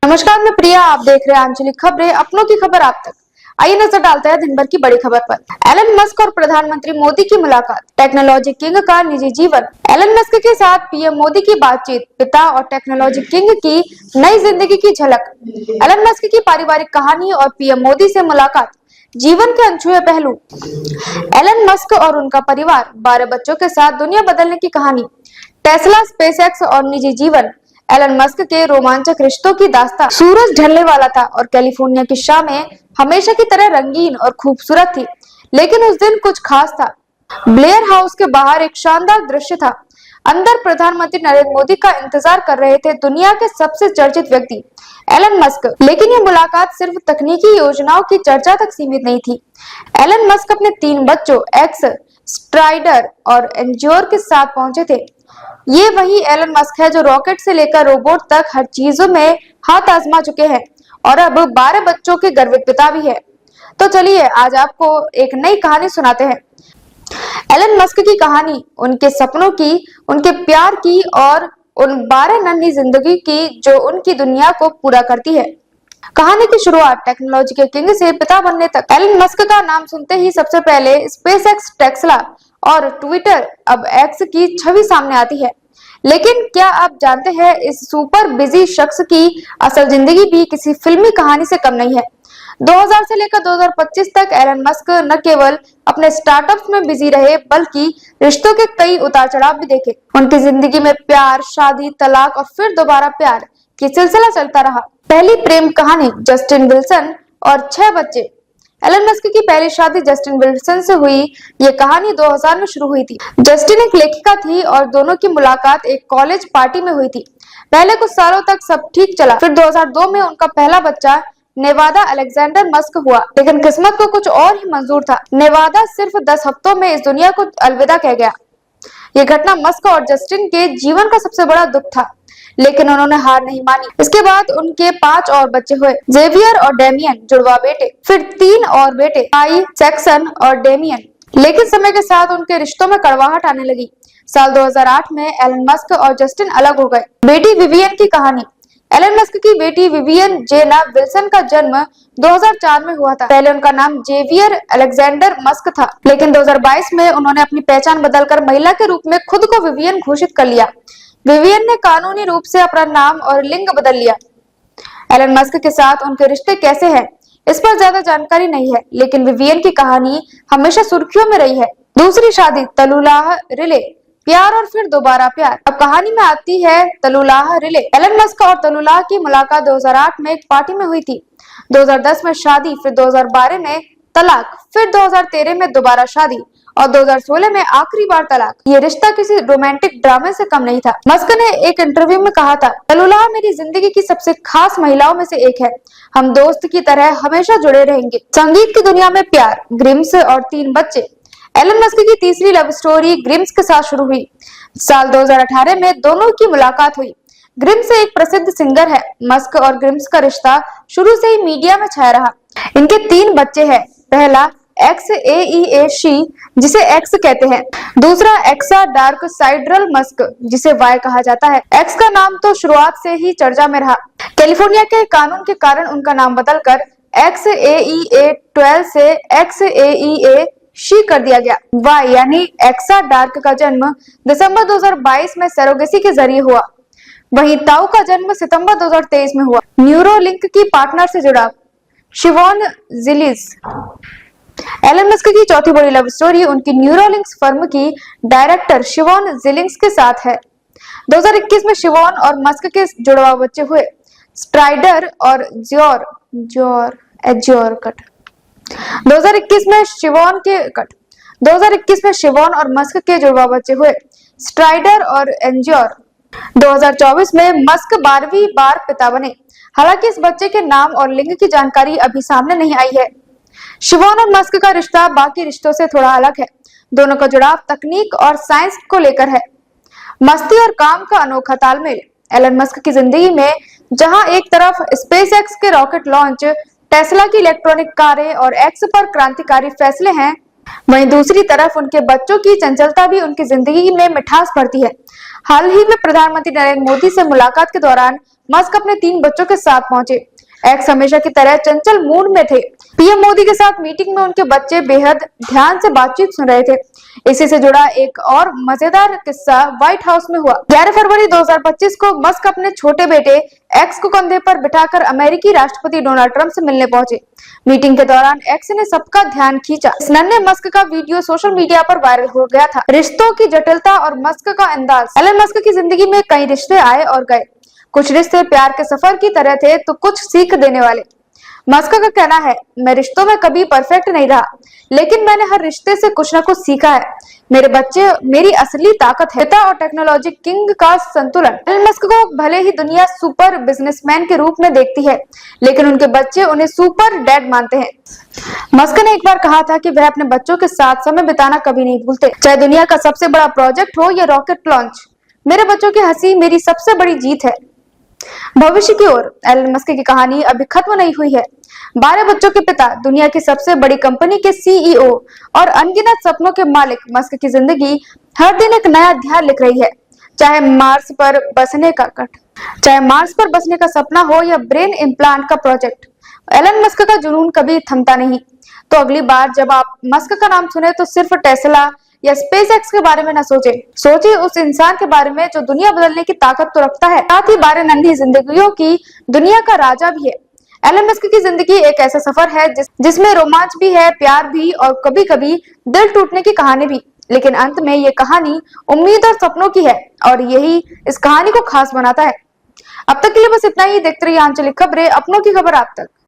नमस्कार, मैं प्रिया। आप देख रहे हैं आंचलिक खबरें, अपनों की खबर आप तक। आइए नजर डालते हैं दिन भर की बड़ी खबर पर। एलन मस्क और प्रधानमंत्री मोदी की मुलाकात, टेक्नोलॉजी किंग का निजी जीवन। एलन मस्क के साथ पीएम मोदी की बातचीत, पिता और टेक्नोलॉजी किंग की नई जिंदगी की झलक। एलन मस्क की पारिवारिक कहानी और पीएम मोदी से मुलाकात, जीवन के अनछुए पहलू। एलन मस्क और उनका परिवार, 12 बच्चों के साथ दुनिया बदलने की कहानी। टेस्ला, स्पेसएक्स और निजी जीवन। एलन मस्क के रोमांचक रिश्तों की दास्तान। सूरज ढलने वाला था और कैलिफोर्निया की शामें हमेशा की तरह रंगीन और खूबसूरत थी, लेकिन उस दिन कुछ खास था। ब्लेयर हाउस के बाहर एक शानदार दृश्य था। अंदर प्रधानमंत्री नरेंद्र मोदी का इंतजार कर रहे थे दुनिया के सबसे चर्चित व्यक्ति एलन मस्क। लेकिन ये मुलाकात सिर्फ तकनीकी योजनाओं की चर्चा तक सीमित नहीं थी। एलन मस्क अपने 3 बच्चों एक्स, स्ट्राइडर और एंड्योर के साथ पहुंचे थे। ये वही एलन मस्क है जो रॉकेट से लेकर रोबोट तक हर चीजों में हाथ आजमा चुके हैं और अब 12 बच्चों के गर्वित पिता भी है। तो चलिए आज आपको एक नई कहानी सुनाते हैं। एलन मस्क की कहानी, उनके सपनों की, उनके प्यार की और उन 12 नन्ही जिंदगी की जो उनकी दुनिया को पूरा करती है। कहानी की शुरुआत टेक्नोलॉजी के किंग से पिता बनने तक। एलन मस्क का नाम सुनते ही सबसे पहले स्पेसएक्स, टेस्ला और ट्विटर, अब एक्स की छवि सामने आती है। लेकिन क्या आप जानते हैं इस सुपर बिजी शख्स की असल जिंदगी भी किसी फिल्मी कहानी से कम नहीं है। 2000 से लेकर 2025 तक एलन मस्क न केवल अपने स्टार्टअप्स में बिजी रहे बल्कि रिश्तों के कई उतार चढ़ाव भी देखे। उनकी जिंदगी में प्यार, शादी, तलाक और फिर दोबारा प्यार की सिलसिला चलता रहा। पहली प्रेम कहानी जस्टिन विल्सन और 6 बच्चे। एलन मस्क की पहली शादी जस्टिन विल्सन से हुई। ये कहानी 2000 में शुरू हुई थी। जस्टिन एक लेखिका थी और दोनों की मुलाकात एक कॉलेज पार्टी में हुई थी। पहले कुछ सालों तक सब ठीक चला, फिर 2002 में उनका पहला बच्चा नेवादा अलेक्जेंडर मस्क हुआ। लेकिन किस्मत को कुछ और ही मंजूर था। नेवादा सिर्फ 10 हफ्तों में इस दुनिया को अलविदा कह गया। ये घटना मस्क और जस्टिन के जीवन का सबसे बड़ा दुख था, लेकिन उन्होंने हार नहीं मानी। इसके बाद उनके 5 और बच्चे हुए, जेवियर और डेमियन जुड़वा बेटे, फिर 3 और बेटे, आई, सैक्सन और डेमियन। लेकिन समय के साथ उनके रिश्तों में कड़वाहट आने लगी। साल 2008 में एलन मस्क और जस्टिन अलग हो गए। बेटी विवियन की कहानी। एलन मस्क की बेटी विवियन जेना विल्सन का जन्म 2004 में हुआ था। पहले उनका नाम जेवियर अलेक्जेंडर मस्क था, लेकिन 2022 में उन्होंने अपनी पहचान बदलकर महिला के रूप में खुद को विवियन घोषित कर लिया। विवियन ने कानूनी रूप से अपना नाम और लिंग बदल लिया। एलन मस्क के साथ उनके रिश्ते कैसे हैं, इस पर ज्यादा जानकारी नहीं है, लेकिन विवियन की कहानी हमेशा सुर्खियों में रही है। दूसरी शादी तलुलाह रिले, प्यार और फिर दोबारा प्यार। अब कहानी में आती है तलुलाह रिले। एलन मस्क और तलुलाह की मुलाकात 2008 में एक पार्टी में हुई थी। 2010 में शादी, फिर 2012 में तलाक, फिर 2013 में दोबारा शादी और 2016 में आखिरी बार तलाक। ये रिश्ता किसी रोमांटिक ड्रामे से कम नहीं था। मस्क ने एक इंटरव्यू में कहा था, तलुलाह मेरी जिंदगी की सबसे खास महिलाओं में से एक है। हम दोस्त की तरह हमेशा जुड़े रहेंगे। संगीत की दुनिया में प्यार, ग्रिम्स और 3 बच्चे। एलन मस्क की तीसरी लव स्टोरी ग्रिम्स के साथ शुरू हुई। साल 2018 में दोनों की मुलाकात हुई। ग्रिम्स एक प्रसिद्ध सिंगर है। मस्क और ग्रिम्स का रिश्ता शुरू से ही मीडिया में छाया रहा। इनके 3 बच्चे हैं। पहला XAEA-शी, जिसे एक्स कहते हैं। दूसरा एक्सा डार्क साइड्रल मस्क, जिसे वाई कहा जाता है। एक्स का नाम तो शुरुआत से ही चर्चा में रहा। कैलिफोर्निया के कानून के कारण उनका नाम बदलकर XAEA-12 से XAEA-शी कर दिया गया। वाई यानी एक्सा डार्क का जन्म दिसंबर 2022 में सरोगेसी के जरिए हुआ। वहीं ताऊ का जन्म सितंबर 2023 में हुआ। न्यूरोलिंक की पार्टनर से जुड़ा शिवॉन जिलिस। एलन मस्क की चौथी बड़ी लव स्टोरी उनकी न्यूरोलिंक्स फर्म की डायरेक्टर शिवॉन जिलिंग्स के साथ है। 2021 में शिवॉन और मस्क के जुड़वा बच्चे हुए, स्ट्राइडर और एज्योर कट। 2021 में शिवॉन और मस्क के जुड़वा बच्चे हुए, स्ट्राइडर और एंज्योर। 2024 में मस्क 12वीं बार पिता बने। हालांकि इस बच्चे के नाम और लिंग की जानकारी अभी सामने नहीं आई है। शिवॉन और मस्क का रिश्ता बाकी रिश्तों से थोड़ा अलग है। दोनों का जुड़ाव तकनीक और साइंस को लेकर है। मस्ती और काम का अनोखा तालमेल। एलन मस्क की जिंदगी में जहां एक तरफ स्पेसएक्स के रॉकेट लॉन्च, टेस्ला की इलेक्ट्रॉनिक कारें और एक्स पर क्रांतिकारी फैसले हैं, वहीं दूसरी तरफ उनके बच्चों की चंचलता भी उनकी जिंदगी में मिठास भरती है। हाल ही में प्रधानमंत्री नरेंद्र मोदी से मुलाकात के दौरान मस्क अपने 3 बच्चों के साथ पहुंचे। एक्स हमेशा की तरह चंचल मूड में थे। पीएम मोदी के साथ मीटिंग में उनके बच्चे बेहद ध्यान से बातचीत सुन रहे थे। इसी से जुड़ा एक और मजेदार किस्सा व्हाइट हाउस में हुआ। 11 फरवरी 2025 को मस्क अपने छोटे बेटे एक्स को कंधे पर बिठाकर अमेरिकी राष्ट्रपति डोनाल्ड ट्रंप से मिलने पहुंचे। मीटिंग के दौरान एक्स ने सबका ध्यान खींचा। इस नन्हे मस्क का वीडियो सोशल मीडिया पर वायरल हो गया था। रिश्तों की जटिलता और मस्क का अंदाज। एलन मस्क की जिंदगी में कई रिश्ते आए और गए। कुछ रिश्ते प्यार के सफर की तरह थे तो कुछ सीख देने वाले। मस्क का कहना है, मैं रिश्तों में कभी परफेक्ट नहीं रहा, लेकिन मैंने हर रिश्ते से कुछ न कुछ सीखा है। मेरे बच्चे मेरी असली ताकत है। पिता और टेक्नोलॉजी किंग का संतुलन। एलन मस्क को भले ही दुनिया सुपर बिजनेसमैन के रूप में देखती है, लेकिन उनके बच्चे उन्हें सुपर डैड मानते हैं। मस्क ने एक बार कहा था कि वह अपने बच्चों के साथ समय बिताना कभी नहीं भूलते, चाहे दुनिया का सबसे बड़ा प्रोजेक्ट हो या रॉकेट लॉन्च। मेरे बच्चों की हंसी मेरी सबसे बड़ी जीत है। भविष्य की ओर। एलन मस्क की कहानी अभी खत्म नहीं हुई है। 12 बच्चों के पिता, दुनिया की सबसे बड़ी कंपनी के सीईओ और अनगिनत सपनों के मालिक मस्क की जिंदगी हर दिन एक नया अध्याय लिख रही है। चाहे मार्स पर बसने का सपना हो या ब्रेन इम्प्लांट का प्रोजेक्ट, एलन मस्क का जुनून कभी थमता नहीं। तो अगली बार जब आप मस्क का नाम सुने तो सिर्फ टेस्ला या स्पेसएक्स के बारे में न सोचे उस इंसान के बारे में जो दुनिया बदलने की ताकत तो रखता है, साथ ही 12 नन्ही जिंदगियों की दुनिया का राजा भी है। एलन मस्क की जिंदगी एक ऐसा सफर है जिसमें रोमांच भी है, प्यार भी और कभी-कभी दिल टूटने की कहानी भी। लेकिन अंत में ये कहानी उम्मीद और सपनों की है और यही इस कहानी को खास बनाता है। अब तक के लिए बस इतना ही। देखते रहिए आंचलिक खबरें, अपनों की खबर आप तक।